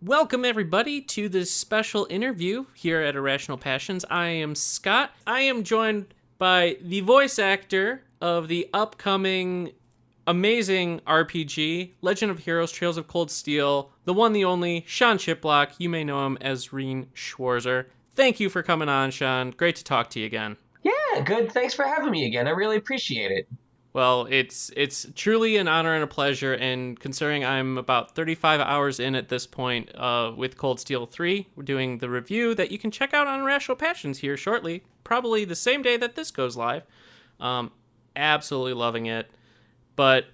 Welcome, everybody, to this special interview here at Irrational Passions. I am Scott. I am joined by the voice actor of the upcoming amazing RPG, Legend of Heroes Trails of Cold Steel, the one, the only, Sean Chiplock. You may know him as Rean Schwarzer. Thank you for coming on, Sean. Great to talk to you again. Yeah, good. Thanks for having me again. I really appreciate it. Well, it's truly an honor and a pleasure, and considering I'm about 35 hours in at this point with Cold Steel 3, we're doing the review that you can check out on Irrational Passions here shortly, probably the same day that this goes live. Absolutely loving it, but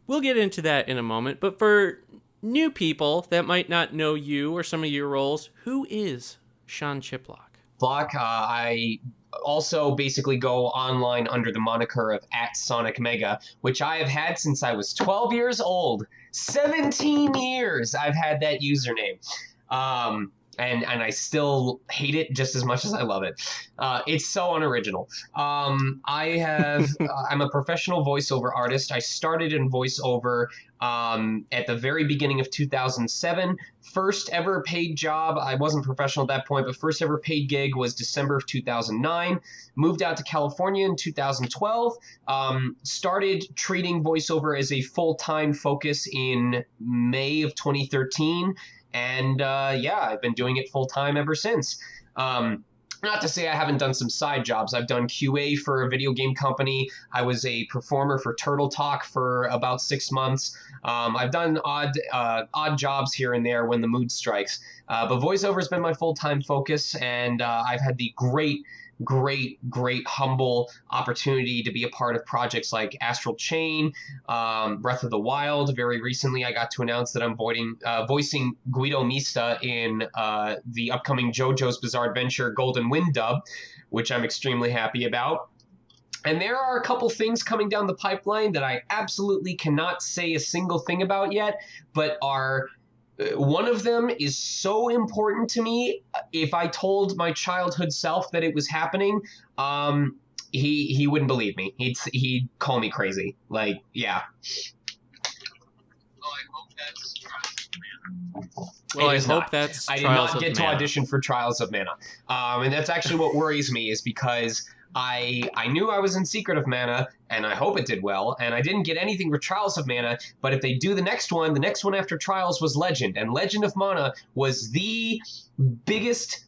we'll get into that in a moment. But for new people that might not know you or some of your roles, who is Sean Chiplock? I also basically go online under the moniker of @SonicMega, which I have had since I was 12 years old. 17 years I've had that username. And I still hate it just as much as I love it. It's so unoriginal. I'm a professional voiceover artist. I started in voiceover at the very beginning of 2007. First ever paid job, I wasn't professional at that point, but first ever paid gig was December of 2009. Moved out to California in 2012. Started treating voiceover as a full-time focus in May of 2013. And I've been doing it full time ever since. Not to say I haven't done some side jobs. I've done QA for a video game company. I was a performer for Turtle Talk for about 6 months. I've done odd jobs here and there when the mood strikes. But voiceover has been my full-time focus, and I've had the great humble opportunity to be a part of projects like Astral Chain, Breath of the Wild. Very recently, I got to announce that I'm voicing Guido Mista in the upcoming JoJo's Bizarre Adventure Golden Wind dub, which I'm extremely happy about. And there are a couple things coming down the pipeline that I absolutely cannot say a single thing about yet, but are... One of them is so important to me. If I told my childhood self that it was happening, he wouldn't believe me. He'd call me crazy. Like, yeah. Well, I hope that's Trials of Mana. I did not get to audition for Trials of Mana. And that's actually what worries me, is because I knew I was in Secret of Mana, and I hope it did well, and I didn't get anything for Trials of Mana, but if they do the next one after Trials was Legend, and Legend of Mana was the biggest...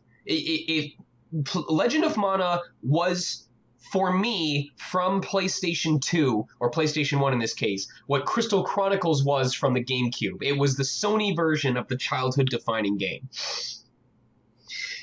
Legend of Mana was, for me, from PlayStation 2, or PlayStation 1 in this case, what Crystal Chronicles was from the GameCube. It was the Sony version of the childhood-defining game.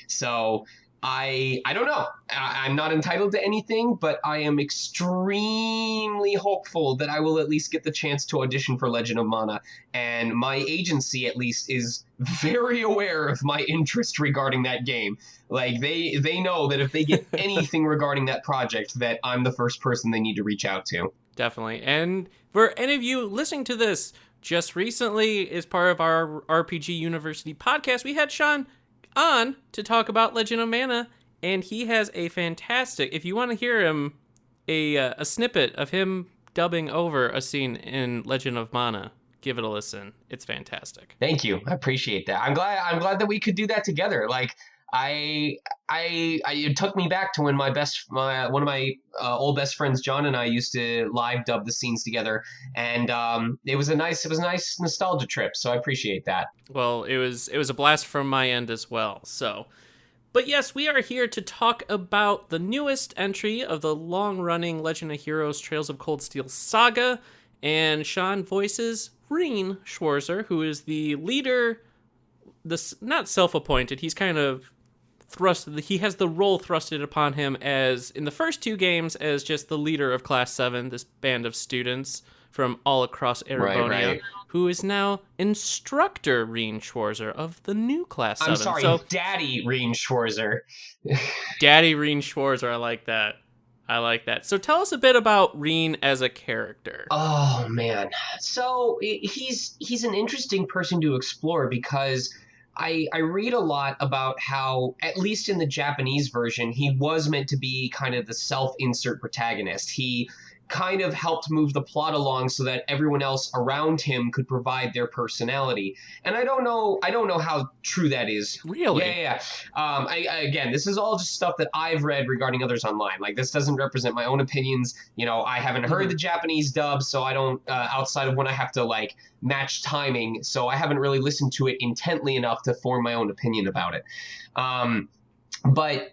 So... I don't know. I'm not entitled to anything, but I am extremely hopeful that I will at least get the chance to audition for Legend of Mana. And my agency, at least, is very aware of my interest regarding that game. Like, they know that if they get anything regarding that project, that I'm the first person they need to reach out to. Definitely. And for any of you listening to this just recently, as part of our RPG University podcast, we had Sean on to talk about Legend of Mana, and he has a fantastic, if you want to hear him, a snippet of him dubbing over a scene in Legend of Mana, give it a listen. It's fantastic. Thank you. I appreciate that. I'm glad that we could do that together. Like, it took me back to when one of my old best friends, John, and I used to live dub the scenes together, and it was a nice nostalgia trip. So I appreciate that. Well, it was a blast from my end as well. So, but yes, we are here to talk about the newest entry of the long-running Legend of Heroes Trails of Cold Steel saga, and Sean voices Rean Schwarzer, who is the leader. Not self-appointed. He's kind of he has the role thrusted upon him as, in the first two games, as just the leader of Class 7, this band of students from all across Erebonia, right. Who is now Instructor Rean Schwarzer of the new Class 7. I'm sorry, Daddy Rean Schwarzer. Daddy Rean Schwarzer, I like that. So tell us a bit about Rean as a character. Oh, man. So he's an interesting person to explore, because I read a lot about how, at least in the Japanese version, he was meant to be kind of the self-insert protagonist. He kind of helped move the plot along so that everyone else around him could provide their personality. And I don't know how true that is. Really? Yeah. Again, this is all just stuff that I've read regarding others online. Like, this doesn't represent my own opinions. I haven't heard the Japanese dub, so I don't, outside of when I have to like match timing, so I haven't really listened to it intently enough to form my own opinion about it. But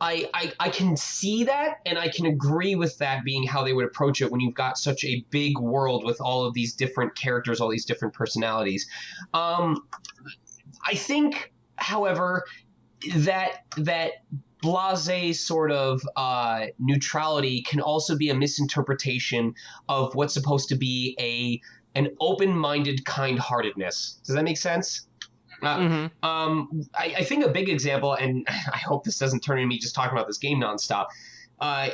I can see that, and I can agree with that being how they would approach it when you've got such a big world with all of these different characters, all these different personalities. I think, however, that blasé sort of neutrality can also be a misinterpretation of what's supposed to be an open-minded kind-heartedness. Does that make sense? I think a big example, and I hope this doesn't turn into me just talking about this game nonstop.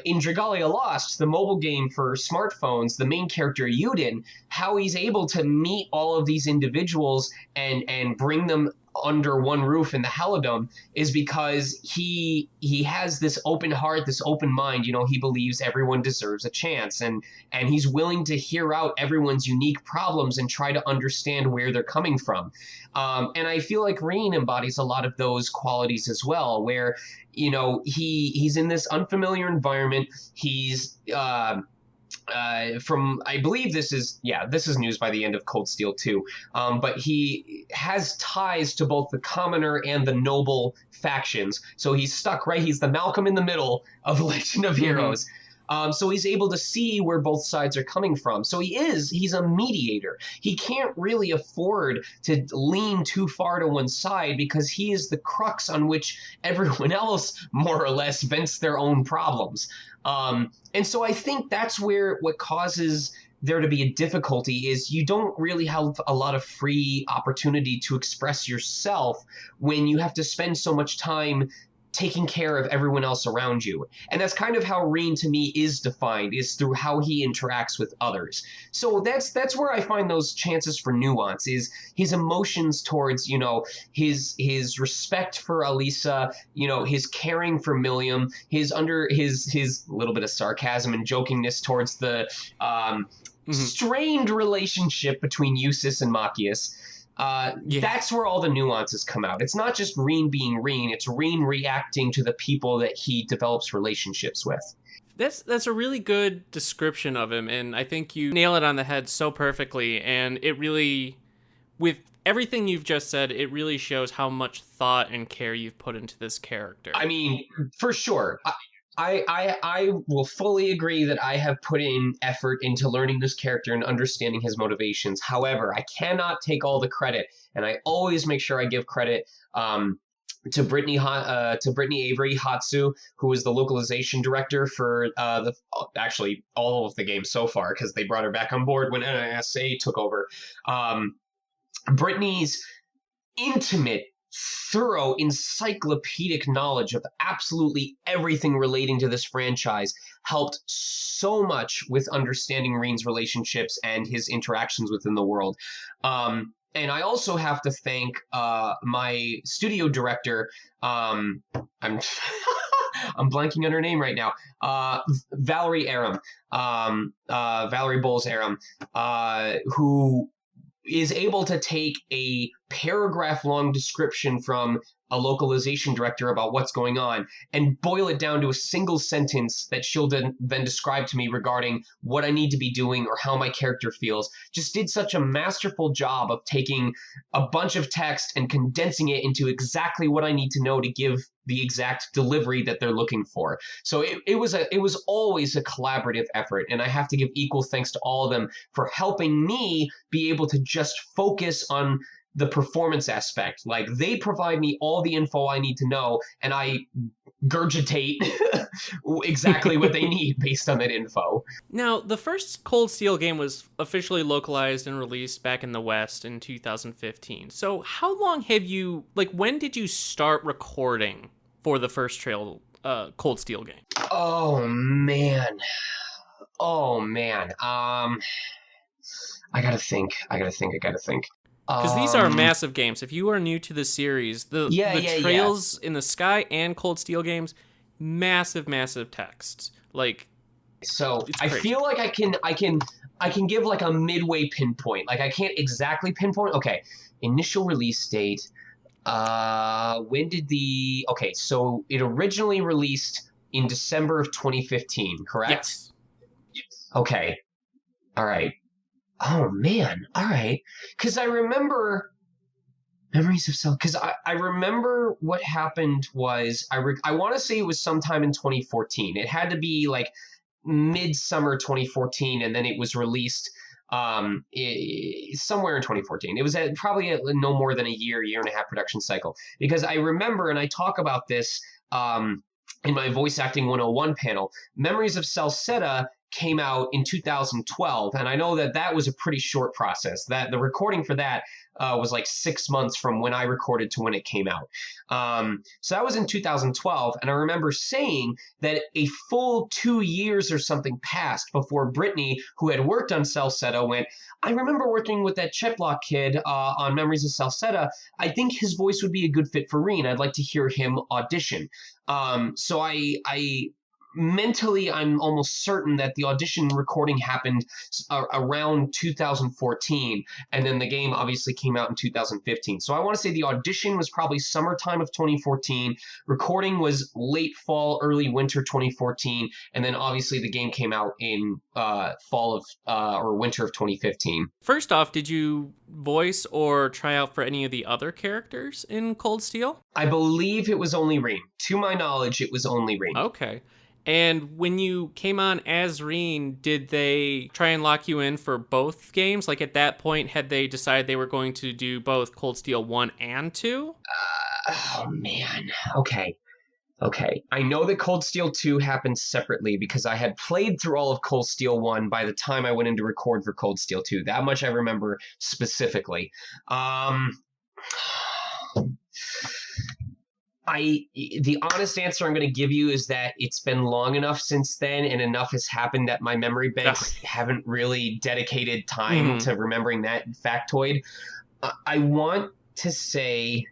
In Dragalia Lost, the mobile game for smartphones, the main character Yuden, how he's able to meet all of these individuals and bring them under one roof in the Helidom is because he has this open heart, this open mind. He believes everyone deserves a chance, and he's willing to hear out everyone's unique problems and try to understand where they're coming from. And I feel like Rean embodies a lot of those qualities as well, where he's in this unfamiliar environment. He's I believe this is news by the end of Cold Steel 2, but he has ties to both the commoner and the noble factions, so he's stuck, right? He's the Malcolm in the middle of Legend of Heroes. So he's able to see where both sides are coming from. So he's a mediator. He can't really afford to lean too far to one side because he is the crux on which everyone else more or less vents their own problems. And so I think that's what causes there to be a difficulty is you don't really have a lot of free opportunity to express yourself when you have to spend so much time taking care of everyone else around you. And that's kind of how Rean to me is defined, is through how he interacts with others. So that's where I find those chances for nuance, is his emotions towards, his respect for Alisa, his caring for Milliam, his little bit of sarcasm and jokingness towards the strained relationship between Eustace and Machias. That's where all the nuances come out. It's not just Rean being Rean, it's Rean reacting to the people that he develops relationships with. That's a really good description of him, and I think you nail it on the head so perfectly, and it really, with everything you've just said, it really shows how much thought and care you've put into this character. I mean, for sure. I will fully agree that I have put in effort into learning this character and understanding his motivations. However, I cannot take all the credit, and I always make sure I give credit to Brittany Avery Hatsu, who is the localization director for actually all of the games so far, because they brought her back on board when NISA took over. Brittany's intimate, thorough, encyclopedic knowledge of absolutely everything relating to this franchise helped so much with understanding Rean's relationships and his interactions within the world. And I also have to thank my studio director. I'm I'm blanking on her name right now. Valerie Aram, Valerie Bowles Aram, who is able to take a paragraph-long description from a localization director about what's going on and boil it down to a single sentence that she'll then describe to me regarding what I need to be doing or how my character feels. Just did such a masterful job of taking a bunch of text and condensing it into exactly what I need to know to give the exact delivery that they're looking for. So it was always a collaborative effort, and I have to give equal thanks to all of them for helping me be able to just focus on the performance aspect. Like, they provide me all the info I need to know, and I gurgitate exactly what they need based on that info. Now, the first Cold Steel game was officially localized and released back in the West in 2015. So how long have you, when did you start recording for the first Cold Steel game? Oh, man. I gotta think. Because these are massive games. If you are new to the series, the Trails in the Sky and Cold Steel games, massive texts. So It's I crazy. feel like I can give like a midway pinpoint. Like I can't exactly pinpoint. Okay, initial release date. When did the okay? So it originally released in December of 2015, correct? Yes. Okay. All right. Oh man. All right. Because I remember Memories of Cell. Because I remember what happened was I want to say it was sometime in 2014. It had to be like midsummer 2014, and then it was released somewhere in 2014. It was probably no more than a year and a half production cycle. Because I remember, and I talk about this in my voice acting 101 panel, Memories of Salsetta came out in 2012, and I know that that was a pretty short process. That the recording for that was like 6 months from when I recorded to when it came out. So that was in 2012, and I remember saying that a full 2 years or something passed before Brittany, who had worked on Salsetta, went, I remember working with that Chiplock kid on Memories of Salsetta. I think his voice would be a good fit for Rean. I'd like to hear him audition. So I mentally, I'm almost certain that the audition recording happened around 2014, and then the game obviously came out in 2015. So I want to say the audition was probably summertime of 2014, recording was late fall, early winter 2014, and then obviously the game came out in fall of or winter of 2015. First off, did you voice or try out for any of the other characters in Cold Steel? I believe it was only Rean. To my knowledge, it was only Rean. Okay. And when you came on as Rean, did they try and lock you in for both games? Like at that point, had they decided they were going to do both Cold Steel 1 and 2? Oh, man. Okay. I know that Cold Steel 2 happened separately because I had played through all of Cold Steel 1 by the time I went in to record for Cold Steel 2. That much I remember specifically. The honest answer I'm going to give you is that it's been long enough since then and enough has happened that my memory banks haven't really dedicated time to remembering that factoid. I want to say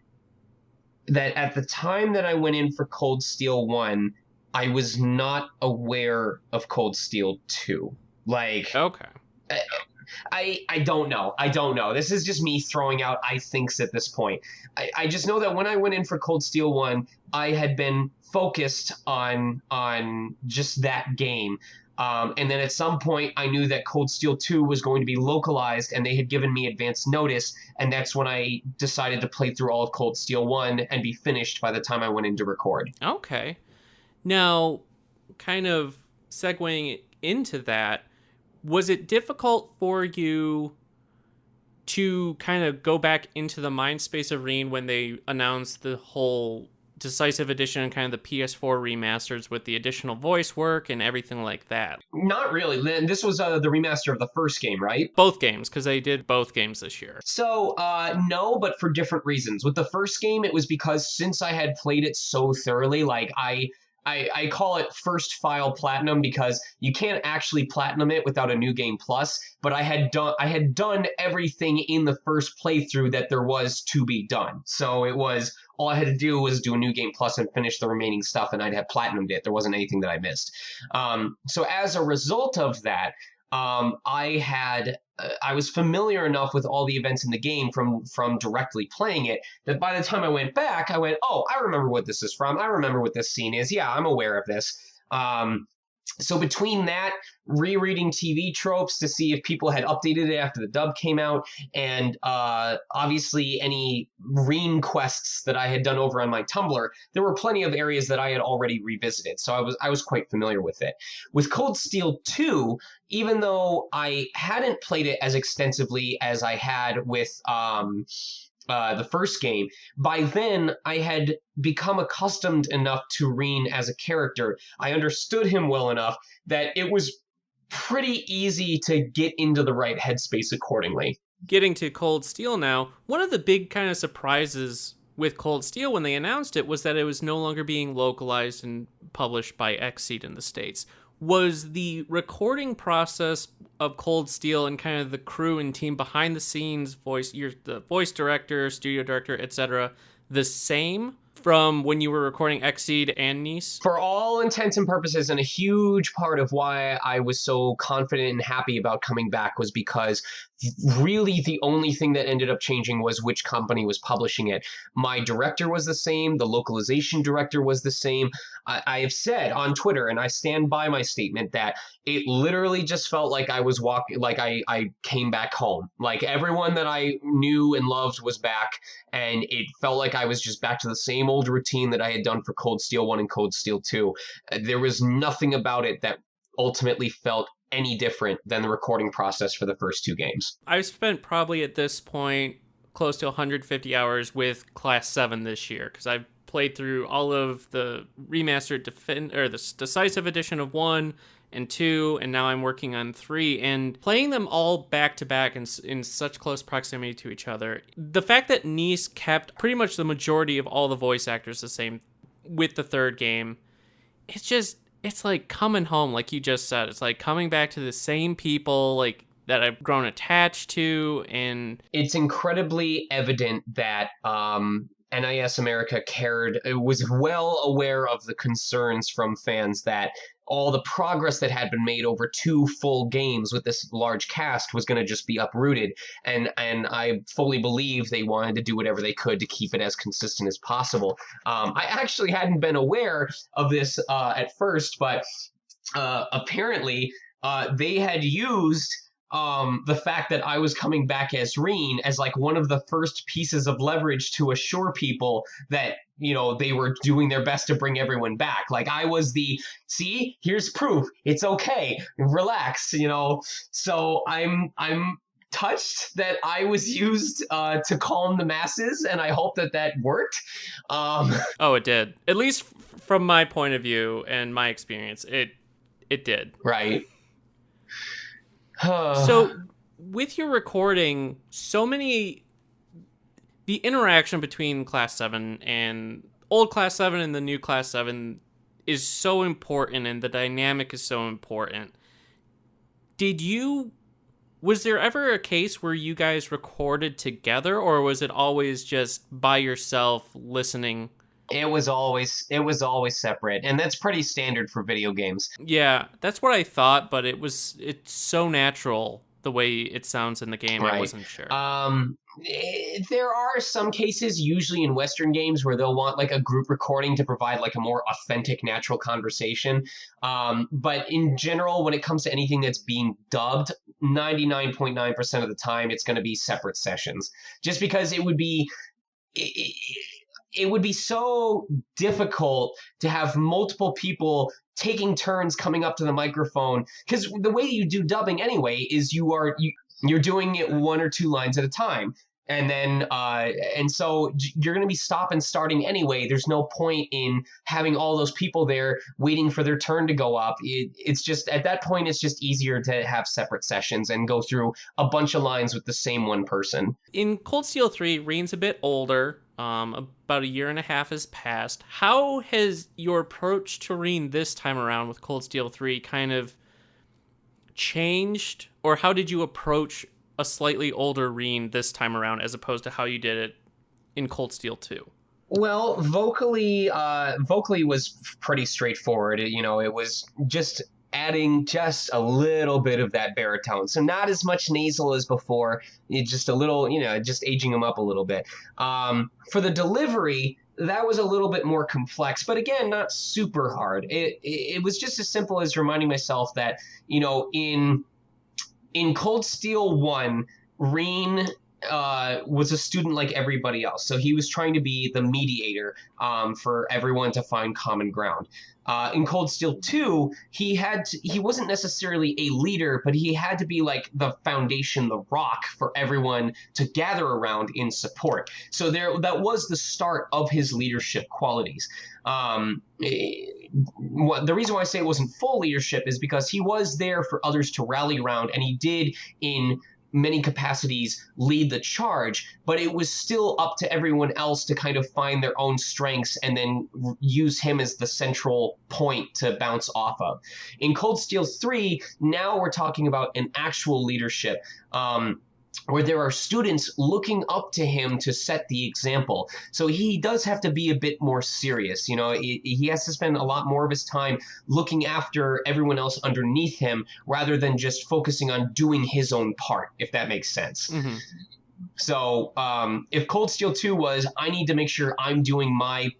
that at the time that I went in for Cold Steel 1, I was not aware of Cold Steel 2. Like, okay. I don't know. I don't know. This is just me throwing out I thinks at this point. I just know that when I went in for Cold Steel 1, I had been focused on just that game. And then at some point, I knew that Cold Steel 2 was going to be localized, and they had given me advance notice, and that's when I decided to play through all of Cold Steel 1 and be finished by the time I went in to record. Okay. Now, kind of segueing into that, was it difficult for you to kind of go back into the mind space of Rean when they announced the whole Decisive Edition and kind of the PS4 remasters with the additional voice work and everything like that? Not really. This was the remaster of the first game, right? Both games, because they did both games this year. So, no, but for different reasons. With the first game, it was because since I had played it so thoroughly, like I call it first file platinum because you can't actually platinum it without a new game plus, but I had done everything in the first playthrough that there was to be done. So it was all I had to do was do a new game plus and finish the remaining stuff, and I'd have platinumed it. There wasn't anything that I missed. So as a result of that, I was familiar enough with all the events in the game from directly playing it that by the time I went back, I went, oh, I remember what this is from. I remember what this scene is. Yeah, I'm aware of this. So between that, rereading TV tropes to see if people had updated it after the dub came out, and obviously any Rean quests that I had done over on my Tumblr, there were plenty of areas that I had already revisited, so I was quite familiar with it. With Cold Steel 2, even though I hadn't played it as extensively as I had with the first game, by then I had become accustomed enough to Rean as a character. I understood him well enough that it was pretty easy to get into the right headspace accordingly. Getting to Cold Steel now, one of the big kind of surprises with Cold Steel when they announced it was that it was no longer being localized and published by Xseed in the States. Was the recording process of Cold Steel and kind of the crew and team behind the scenes, the voice director, studio director, etc., the same from when you were recording Exceed and Nice? For all intents and purposes, and a huge part of why I was so confident and happy about coming back was because really the only thing that ended up changing was which company was publishing it. My director was the same, the localization director was the same. I have said on Twitter, and I stand by my statement, that it literally just felt like I was walking, like I came back home. Like everyone that I knew and loved was back, and it felt like I was just back to the same old routine that I had done for Cold Steel 1 and Cold Steel 2. There was nothing about it that ultimately felt any different than the recording process for the first two games. I've spent probably at this point close to 150 hours with Class 7 this year, because I've played through all of the remastered the Decisive Edition of 1 and 2, and now I'm working on 3, and playing them all back to back in such close proximity to each other. The fact that Nice kept pretty much the majority of all the voice actors the same with the third game, it's like coming home, like you just said. It's like coming back to the same people, like, that I've grown attached to, and it's incredibly evident that NIS America cared, it was well aware of the concerns from fans that all the progress that had been made over 2 full games with this large cast was going to just be uprooted. And I fully believe they wanted to do whatever they could to keep it as consistent as possible. I actually hadn't been aware of this at first, but apparently they had used the fact that I was coming back as Rean as like one of the first pieces of leverage to assure people that, you know, they were doing their best to bring everyone back. Like I was see, here's proof. It's okay. Relax, you know. So I'm touched that I was used to calm the masses, and I hope that worked. Oh, it did. At least from my point of view and my experience, it did. Right. So with your recording, the interaction between Class 7 and old Class 7 and the new Class 7 is so important, and the dynamic is so important. Was there ever a case where you guys recorded together, or was it always just by yourself listening? It was always separate, and that's pretty standard for video games. Yeah, that's what I thought, but it's so natural the way it sounds in the game. Right. I wasn't sure. There are some cases, usually in Western games, where they'll want like a group recording to provide like a more authentic, natural conversation. But in general, when it comes to anything that's being dubbed, 99.9% of the time, it's going to be separate sessions, just because it would be so difficult to have multiple people taking turns coming up to the microphone, because the way you do dubbing anyway is you're doing it 1 or 2 lines at a time, and then and so you're going to be stop and starting anyway. There's no point in having all those people there waiting for their turn to go up. It's just at that point it's just easier to have separate sessions and go through a bunch of lines with the same one person. In Cold Steel 3, Rean's a bit older. About 1.5 years has passed. How has your approach to Rean this time around with Cold Steel 3 kind of changed? Or how did you approach a slightly older Rean this time around as opposed to how you did it in Cold Steel 2? Well, vocally was pretty straightforward. You know, it was just adding just a little bit of that baritone. So not as much nasal as before, just a little, you know, just aging them up a little bit. For the delivery, that was a little bit more complex, but again, not super hard. It was just as simple as reminding myself that, you know, in Cold Steel 1, Rean was a student like everybody else. So he was trying to be the mediator for everyone to find common ground. In Cold Steel 2, he wasn't necessarily a leader, but he had to be like the foundation, the rock for everyone to gather around in support. So that was the start of his leadership qualities. The reason why I say it wasn't full leadership is because he was there for others to rally around, and he did in many capacities lead the charge, but it was still up to everyone else to kind of find their own strengths and then use him as the central point to bounce off of. In Cold Steel 3, now we're talking about an actual leadership. where there are students looking up to him to set the example. So he does have to be a bit more serious. You know, he has to spend a lot more of his time looking after everyone else underneath him rather than just focusing on doing his own part, if that makes sense. Mm-hmm. So if Cold Steel 2 was, I need to make sure I'm doing my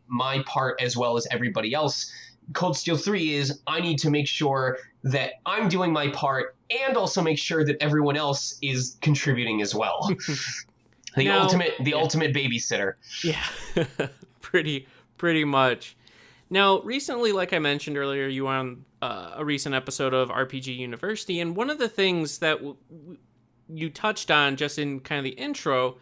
part as well as everybody else, Cold Steel 3 is, I need to make sure that I'm doing my part and also make sure that everyone else is contributing as well. The ultimate babysitter. Yeah, pretty much. Now, recently, like I mentioned earlier, you were on a recent episode of RPG University, and one of the things that you touched on just in kind of the intro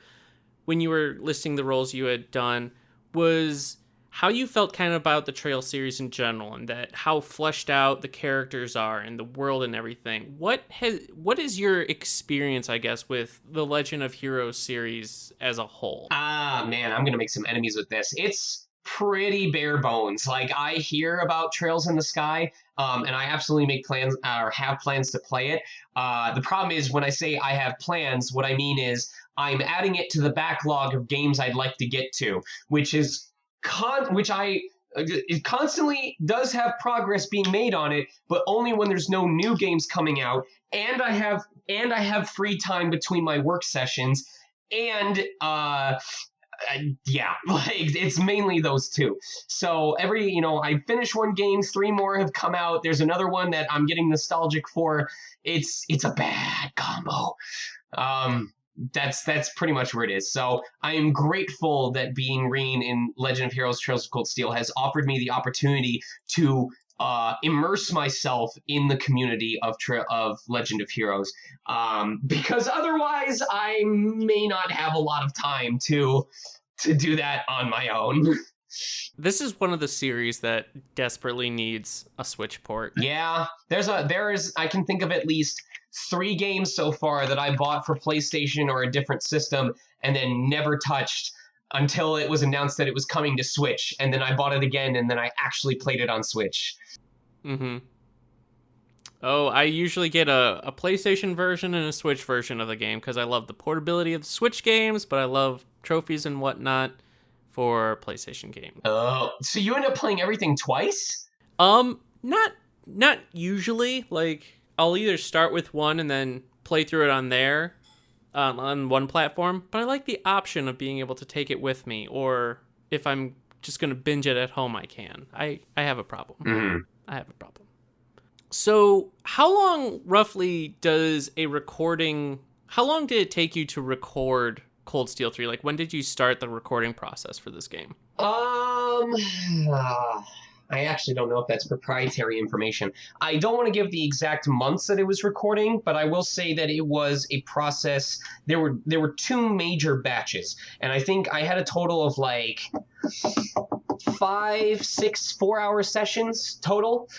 when you were listing the roles you had done was how you felt kind of about the Trail series in general, and that how fleshed out the characters are and the world and everything. What is your experience, I guess, with the Legend of Heroes series as a whole? Man, I'm gonna make some enemies with this. It's pretty bare bones. Like, I hear about Trails in the Sky, and I absolutely make plans or have plans to play it. The problem is when I say I have plans, what I mean is I'm adding it to the backlog of games I'd like to get to, which it constantly does have progress being made on it, but only when there's no new games coming out, and I have free time between my work sessions, and yeah, like it's mainly those two. So I finish one game, 3 more have come out. There's another one that I'm getting nostalgic for. It's a bad combo. That's pretty much where it is. So I am grateful that being Rean in Legend of Heroes Trails of Cold Steel has offered me the opportunity to immerse myself in the community of Legend of Heroes, because otherwise I may not have a lot of time to do that on my own. This is one of the series that desperately needs a Switch port. Yeah, I can think of at least 3 games so far that I bought for PlayStation or a different system and then never touched until it was announced that it was coming to Switch, and then I bought it again, and then I actually played it on Switch. Mm-hmm. Oh, I usually get a PlayStation version and a Switch version of the game because I love the portability of the Switch games, but I love trophies and whatnot for PlayStation games. Oh, so you end up playing everything twice? Not usually. Like, I'll either start with one and then play through it on there, on one platform, but I like the option of being able to take it with me, or if I'm just going to binge it at home, I can. I have a problem. Mm-hmm. I have a problem. So how long roughly how long did it take you to record Cold Steel 3? Like, when did you start the recording process for this game? I actually don't know if that's proprietary information. I don't want to give the exact months that it was recording, but I will say that it was a process. There were 2 major batches, and I think I had a total of like 5, 6 4-hour sessions total.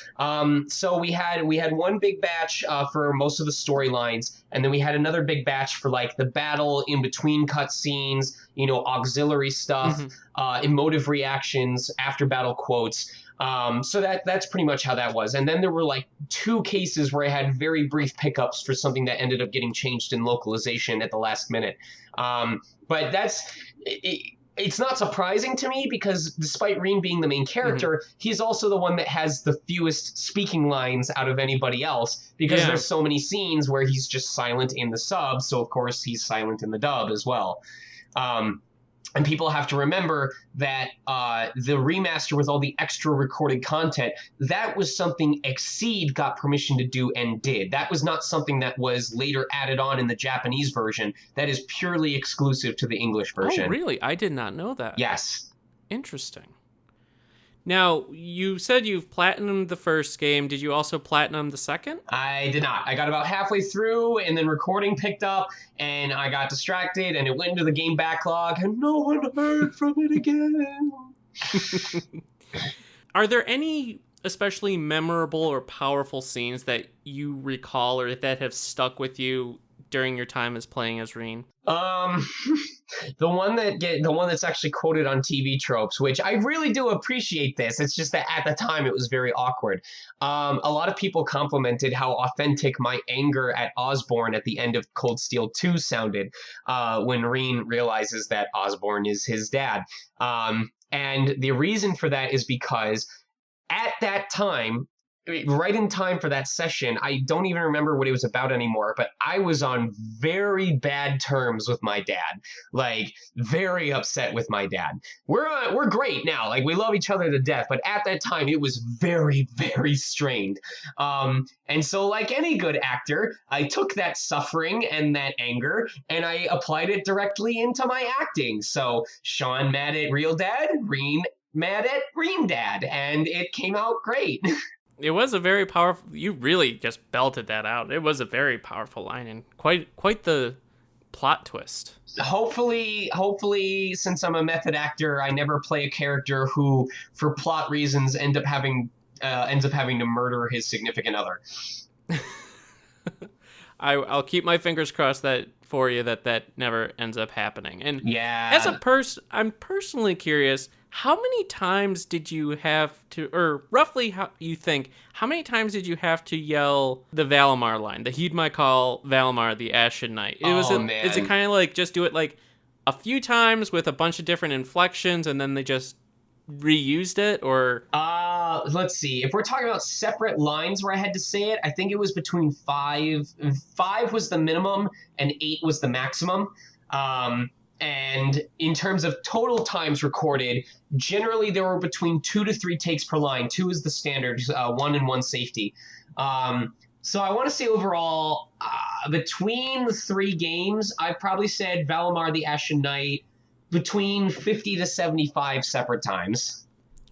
So we had one big batch for most of the storylines, and then we had another big batch for like the battle in between cutscenes, auxiliary stuff, emotive reactions, after battle quotes. So that's pretty much how that was. And then there were like 2 cases where I had very brief pickups for something that ended up getting changed in localization at the last minute. But it's not surprising to me because despite Rean being the main character, he's also the one that has the fewest speaking lines out of anybody else, because there's so many scenes where he's just silent in the sub. So of course he's silent in the dub as well. And people have to remember that the remaster with all the extra recorded content, that was something Exceed got permission to do and did. That was not something that was later added on in the Japanese version. That is purely exclusive to the English version. Oh, really? I did not know that. Yes. Interesting. Now, you said you've platinumed the first game. Did you also platinum the second? I did not. I got about halfway through, and then recording picked up, and I got distracted, and it went into the game backlog, and no one heard from it again. Are there any especially memorable or powerful scenes that you recall or that have stuck with you during your time as playing as Rean? The one that's actually quoted on TV tropes, which I really do appreciate this. It's just that at the time it was very awkward. A lot of people complimented how authentic my anger at Osborn at the end of Cold Steel 2 sounded when Rean realizes that Osborn is his dad. And the reason for that is because at that time, right in time for that session, I don't even remember what it was about anymore, but I was on very bad terms with my dad, like very upset with my dad. We're great now, like we love each other to death, but at that time it was very, very strained. And so like any good actor, I took that suffering and that anger and I applied it directly into my acting. So Sean mad at real dad, Rean mad at Rean dad, and it came out great. It was a very powerful. You really just belted that out. It was a very powerful line and quite the plot twist. Hopefully, since I'm a method actor, I never play a character who, for plot reasons, ends up having to murder his significant other. I'll keep my fingers crossed that for you that never ends up happening. And yeah, as a I'm personally curious. How many times did you have to, or roughly how many times did you have to yell the Valimar line, the Heed My Call, Valimar, the Ashen Knight? Man. Is it kind of like just do it like a few times with a bunch of different inflections and then they just reused it, or? Let's see. If we're talking about separate lines where I had to say it, I think it was between 5. 5 was the minimum and 8 was the maximum. And in terms of total times recorded, generally there were between 2 to 3 takes per line. 2 is the standard, 1 and 1 safety. So I want to say overall, between the 3 games, I probably said Valimar the Ashen Knight between 50 to 75 separate times.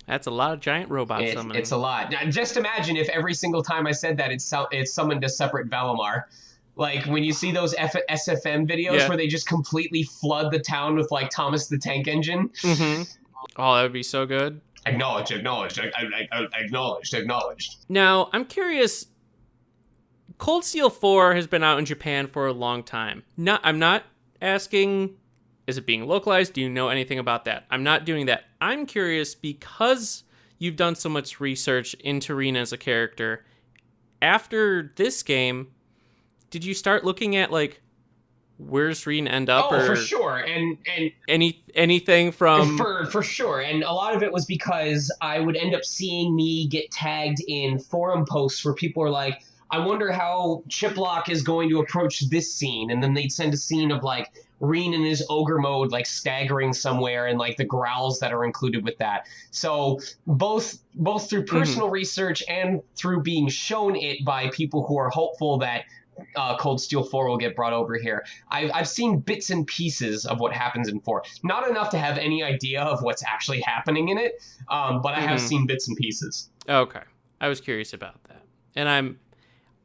That's a lot of giant robots summoning. It's a lot. Now, just imagine if every single time I said that, it's summoned a separate Valimar. Like when you see those SFM videos where they just completely flood the town with like Thomas the Tank Engine. Mm-hmm. Oh, that would be so good. Acknowledged. Now, I'm curious. Cold Steel 4 has been out in Japan for a long time. I'm not asking, is it being localized? Do you know anything about that? I'm not doing that. I'm curious because you've done so much research into Rean as a character. After this game, did you start looking at like where's Rean end up? Oh, for sure, and anything from for sure, and a lot of it was because I would end up seeing me get tagged in forum posts where people are like, "I wonder how Chiplock is going to approach this scene," and then they'd send a scene of like Rean in his ogre mode, like staggering somewhere, and like the growls that are included with that. So both through personal research and through being shown it by people who are hopeful that Cold Steel 4 will get brought over here, I've seen bits and pieces of what happens in 4. Not enough to have any idea of what's actually happening in it, but I have seen bits and pieces. Okay. I was curious about that. And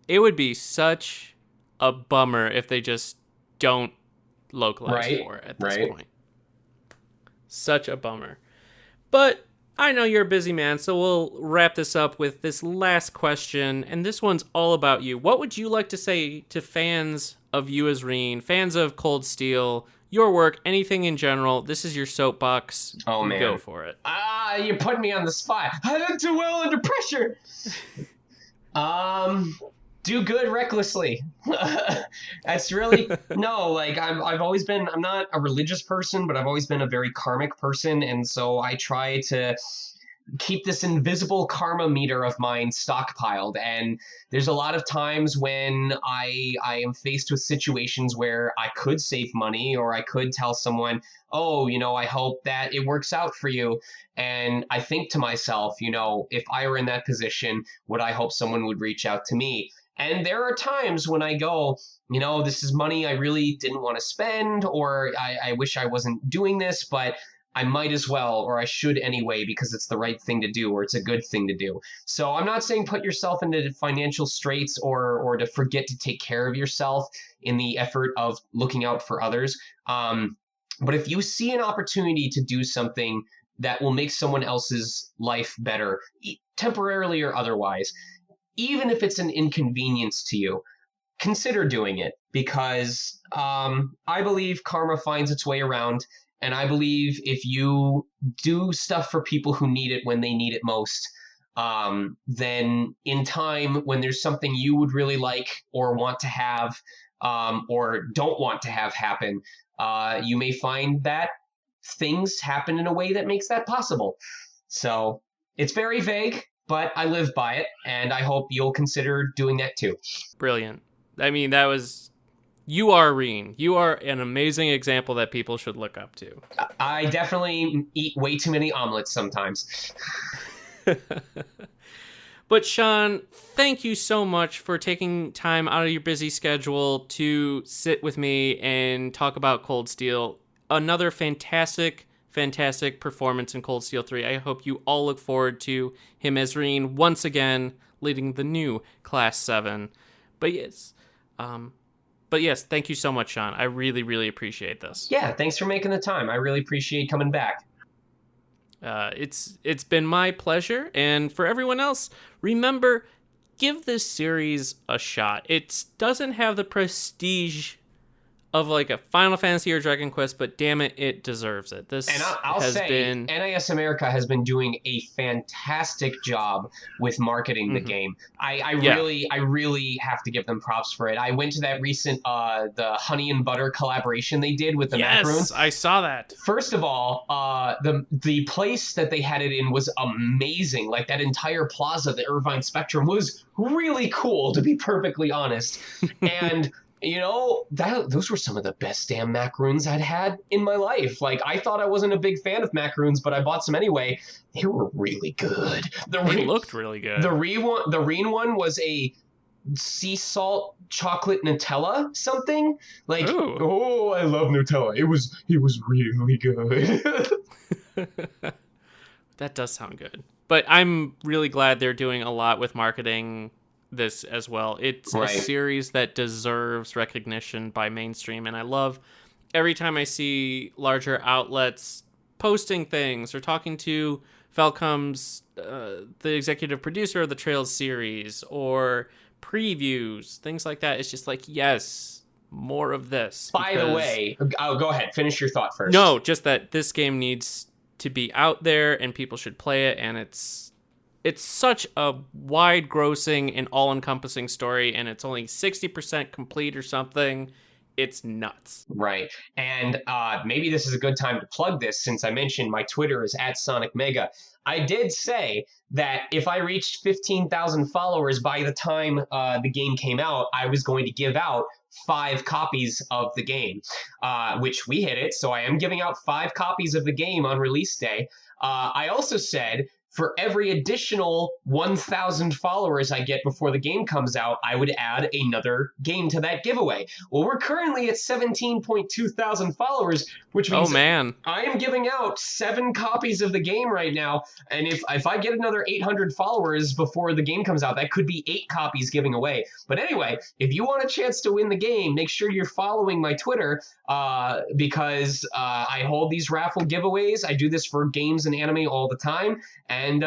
it would be such a bummer if they just don't localize 4 at this point. Such a bummer. But I know you're a busy man, so we'll wrap this up with this last question, and this one's all about you. What would you like to say to fans of you as Rean, fans of Cold Steel, your work, anything in general? This is your soapbox. Oh, man. Go for it. You're putting me on the spot. I didn't do well under pressure. Do good recklessly. That's really no, like I've always been, I'm not a religious person, but I've always been a very karmic person, and so I try to keep this invisible karma meter of mine stockpiled. And there's a lot of times when I am faced with situations where I could save money, or I could tell someone, oh, I hope that it works out for you. And I think to myself, if I were in that position, would I hope someone would reach out to me? And there are times when I go, this is money I really didn't want to spend, or I wish I wasn't doing this, but I might as well, or I should anyway, because it's the right thing to do, or it's a good thing to do. So I'm not saying put yourself into financial straits or to forget to take care of yourself in the effort of looking out for others. But if you see an opportunity to do something that will make someone else's life better, temporarily or otherwise, even if it's an inconvenience to you, consider doing it, because I believe karma finds its way around, and I believe if you do stuff for people who need it when they need it most, then in time, when there's something you would really like or want to have, or don't want to have happen, you may find that things happen in a way that makes that possible. So it's very vague, but I live by it, and I hope you'll consider doing that too. Brilliant. I mean, that was... You are Rean. You are an amazing example that people should look up to. I definitely eat way too many omelets sometimes. But Sean, thank you so much for taking time out of your busy schedule to sit with me and talk about Cold Steel. Another fantastic performance in Cold Steel 3. I hope you all look forward to him as Rean once again, leading the new Class 7. But yes, thank you so much, Sean. I really, really appreciate this. Yeah, thanks for making the time. I really appreciate coming back. It's been my pleasure, and for everyone else, remember, give this series a shot. It doesn't have the prestige of like a Final Fantasy or Dragon Quest, but damn it, it deserves it. This and I'll say, NIS America has been doing a fantastic job with marketing the game. I really have to give them props for it. I went to that recent the Honey and Butter collaboration they did with the macaroons. Yes, I saw that. First of all, the place that they had it in was amazing. Like, that entire plaza, the Irvine Spectrum, was really cool, to be perfectly honest. And you know, those were some of the best damn macaroons I'd had in my life. Like, I thought I wasn't a big fan of macaroons, but I bought some anyway. They were really good. They looked really good. The Rean one was a sea salt chocolate Nutella something. Like, oh, I love Nutella. It was really good. That does sound good. But I'm really glad they're doing a lot with marketing this as well. It's a series that deserves recognition by mainstream, and I love every time I see larger outlets posting things or talking to Falcom's the executive producer of the Trails series, or previews, things like that. It's just like, yes, more of this. By the way, go ahead, finish your thought first. No, just that this game needs to be out there and people should play it, and it's such a wide-grossing and all-encompassing story, and it's only 60% complete or something. It's nuts. Right. And maybe this is a good time to plug this, since I mentioned my Twitter is @SonicMega. I did say that if I reached 15,000 followers by the time the game came out, I was going to give out 5 copies of the game, which we hit it. So I am giving out 5 copies of the game on release day. I also said, for every additional 1,000 followers I get before the game comes out, I would add another game to that giveaway. Well, we're currently at 17.2 thousand followers, which means I am giving out 7 copies of the game right now. And if I get another 800 followers before the game comes out, that could be 8 copies giving away. But anyway, if you want a chance to win the game, make sure you're following my Twitter, because I hold these raffle giveaways. I do this for games and anime all the time. And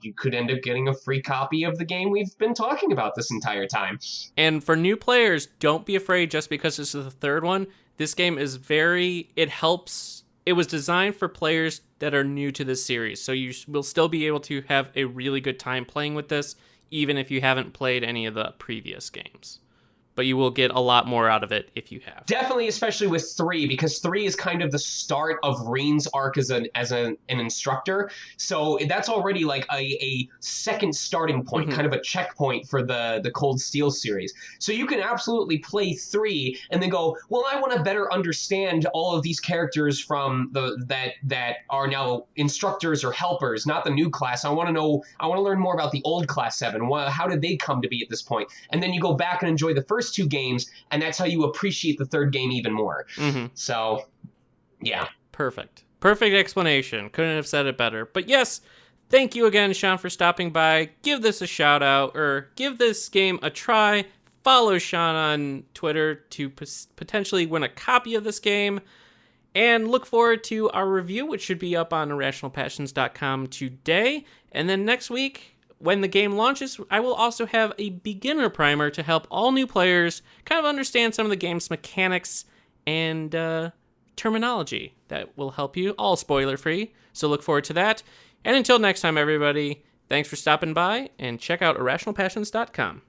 you could end up getting a free copy of the game we've been talking about this entire time. And for new players, don't be afraid just because this is the third one. This game is it was designed for players that are new to this series. So you will still be able to have a really good time playing with this, even if you haven't played any of the previous games. But you will get a lot more out of it if you have. Definitely, especially with 3, because 3 is kind of the start of Rean's arc as an instructor. So that's already like a second starting point, kind of a checkpoint for the Cold Steel series. So you can absolutely play 3 and then go, well, I want to better understand all of these characters from that are now instructors or helpers, not the new class. I want to learn more about the old Class 7. How did they come to be at this point? And then you go back and enjoy the first 2 games, and that's how you appreciate the third game even more. So, yeah. Perfect explanation. Couldn't have said it better. But yes, thank you again, Sean, for stopping by. Give this a shout out, or give this game a try. Follow Sean on Twitter to potentially win a copy of this game. And look forward to our review, which should be up on irrationalpassions.com today. And then next week, when the game launches, I will also have a beginner primer to help all new players kind of understand some of the game's mechanics and terminology that will help you, all spoiler-free. So look forward to that. And until next time, everybody, thanks for stopping by, and check out irrationalpassions.com.